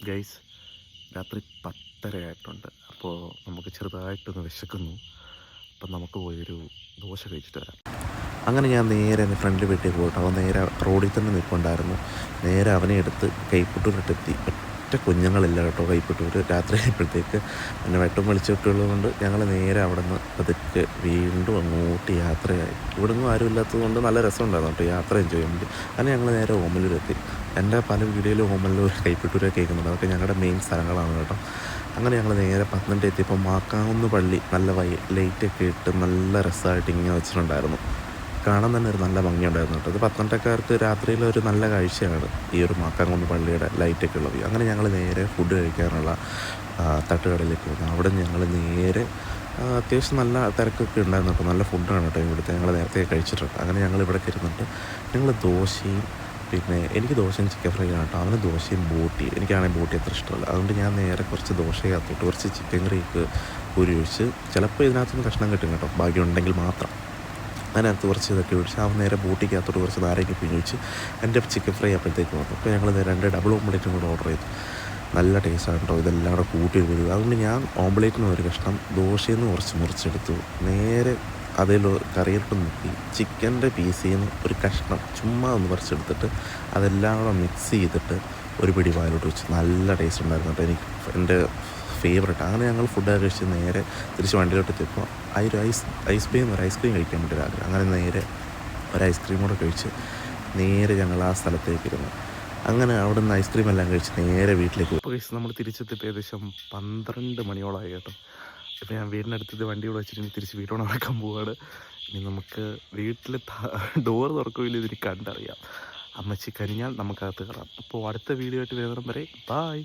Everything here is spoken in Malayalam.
ഗൈസ്, രാത്രി 10:30 ആയിട്ടുണ്ട്. അപ്പോൾ നമുക്ക് ചെറുതായിട്ടൊന്ന് വിശക്കുന്നു. അപ്പം നമുക്ക് പോയൊരു ദോശ കഴിച്ചിട്ട് വരാം. അങ്ങനെ ഞാൻ നേരെ എൻ്റെ ഫ്രണ്ട് വീട്ടിൽ പോയിട്ട് അവൻ നേരെ റോഡിൽ തന്നെ നിൽപ്പുണ്ടായിരുന്നു. നേരെ അവനെ എടുത്ത് കൈപ്പട്ടൂരിട്ടെത്തി. ഒറ്റ കുഞ്ഞുങ്ങളില്ല കേട്ടോ കൈപ്പട്ടൂർ. രാത്രി ആയപ്പോഴത്തേക്ക് പിന്നെ വെട്ടം വെളിച്ചമൊക്കെ ഉള്ളതുകൊണ്ട് ഞങ്ങൾ നേരെ അവിടെ നിന്ന് പതുക്കെ വീണ്ടും അങ്ങോട്ട് യാത്രയായി. ഇവിടെ ഒന്നും ആരും ഇല്ലാത്തത് കൊണ്ട് നല്ല രസമുണ്ടായിരുന്നു കേട്ടോ യാത്ര എൻജോയ് ചെയ്യാൻ വേണ്ടി. അങ്ങനെ ഞങ്ങൾ നേരെ ഓമലൂരെത്തി. എൻ്റെ പല വീഡിയോയിലും ഓമലൂർ കൈപ്പട്ടൂരൊക്കെ കേൾക്കുന്നുണ്ട്. അതൊക്കെ ഞങ്ങളുടെ മെയിൻ സ്ഥലങ്ങളാണ് കേട്ടോ. അങ്ങനെ ഞങ്ങൾ നേരെ പത്തനംതിട്ട എത്തിയപ്പോൾ മാക്കാവുന്ന പള്ളി നല്ല ലൈറ്റൊക്കെ ഇട്ട് നല്ല രസമായിട്ട് ഇങ്ങനെ വെച്ചിട്ടുണ്ടായിരുന്നു. കാണാൻ തന്നെ ഒരു നല്ല ഭംഗിയുണ്ടായിരുന്നു കേട്ടോ. ഇത് പത്തനംതിട്ടക്കാർക്ക് രാത്രിയിൽ ഒരു നല്ല കാഴ്ചയാണ് ഈ ഒരു മാക്കാങ്കുന്ന് പള്ളിയുടെ ലൈറ്റൊക്കെ ഉള്ളത്. അങ്ങനെ ഞങ്ങൾ നേരെ ഫുഡ് കഴിക്കാനുള്ള തട്ടുകടയിലേക്ക് വന്നു. അവിടെ ഞങ്ങൾ നേരെ അത്യാവശ്യം നല്ല തിരക്കൊക്കെ ഉണ്ടായിരുന്നു കേട്ടോ. നല്ല ഫുഡാണ് കേട്ടോ ഇവിടുത്തെ. ഞങ്ങൾ നേരത്തെ കഴിച്ചിട്ടുണ്ട്. അങ്ങനെ ഞങ്ങൾ ഇവിടെ ഇരുന്നിട്ട് ഞങ്ങൾ ദോശയും പിന്നെ എനിക്ക് ദോശയും ചിക്കൻ ഫ്രൈ ആണ് കേട്ടോ. അവന് ദോശയും ബോട്ടി. എനിക്കാണെങ്കിൽ ബോട്ടി അത്ര ഇഷ്ടമല്ല. അതുകൊണ്ട് ഞാൻ നേരെ കുറച്ച് ദോശയ്ക്കകത്തോട്ട് കുറച്ച് ചിക്കൻ കറിയൊക്കെ കോരി ഒഴിച്ച് ചിലപ്പോൾ ഇതിനകത്തുനിന്ന് കഷ്ണം കിട്ടും കേട്ടോ, ഭാഗ്യമുണ്ടെങ്കിൽ മാത്രം. അതിനകത്ത് കുറച്ച് ഇതൊക്കെ ഒഴിച്ച് അവൻ നേരെ ബോട്ടിക്കകത്തോട്ട് കുറച്ച് നാരങ്ങ പിഴിഞ്ഞൊഴിച്ച് എൻ്റെ ചിക്കൻ ഫ്രൈ അപ്പോഴത്തേക്ക് വന്നു. അപ്പോൾ ഞങ്ങൾ 2 ഡബിൾ ഓംപ്ലേറ്റും കൂടെ ഓർഡർ ചെയ്തു. നല്ല ടേസ്റ്റാണ് കേട്ടോ. ഇതെല്ലാം കൂടെ കൂട്ടി വരും. അതുകൊണ്ട് ഞാൻ ഓംപ്ലേറ്റിന് ഒരു കഷ്ണം ദോശയിൽ നിന്ന് കുറച്ച് മുറിച്ചെടുത്തു. നേരെ അതിൽ കറിയിട്ട് നോക്കി ചിക്കൻ്റെ പീസിൽ നിന്ന് ഒരു കഷ്ണം ചുമ്മാ ഒന്ന് പറിച്ചെടുത്തിട്ട് അതെല്ലാം കൂടെ മിക്സ് ചെയ്തിട്ട് ഒരു പിടി വായിലോട്ട് വെച്ച് നല്ല ടേസ്റ്റ് ഉണ്ടായിരുന്നു കേട്ടോ. എനിക്ക് എൻ്റെ ഫേവറേറ്റ്. അങ്ങനെ ഞങ്ങൾ ഫുഡൊക്കെ കഴിച്ച് നേരെ തിരിച്ച് വണ്ടിയിലോട്ട് എത്തിയപ്പോൾ ഒരു ഐസ്ക്രീം കഴിക്കാൻ വേണ്ടി ആഗ്രഹം. അങ്ങനെ നേരെ ഒരു ഐസ്ക്രീം കൂടെ കഴിച്ച് നേരെ ഞങ്ങൾ ആ സ്ഥലത്തേക്ക് ഇരുന്നു. അങ്ങനെ അവിടെ നിന്ന് ഐസ്ക്രീം എല്ലാം കഴിച്ച് നേരെ വീട്ടിലേക്ക് പോയി. അപ്പോൾ നമ്മൾ തിരിച്ചെത്തിയപ്പോൾ ഏകദേശം 12 മണിയോളമായി കേട്ടോ. ഇപ്പോൾ ഞാൻ വീടിനടുത്തത് വണ്ടി ഇവിടെ വെച്ചിട്ട് തിരിച്ച് വീട്ടോടെ നടക്കാൻ പോവുകയാണ്. ഇനി നമുക്ക് വീട്ടിൽ ഡോർ തുറക്കുകയില്ല, ഇതിന് കണ്ടറിയാം. അമ്മച്ചി കഴിഞ്ഞാൽ നമുക്കകത്ത് കയറാം. അപ്പോൾ അടുത്ത വീഡിയോ ആയിട്ട് വരുന്നവരെ ബൈ.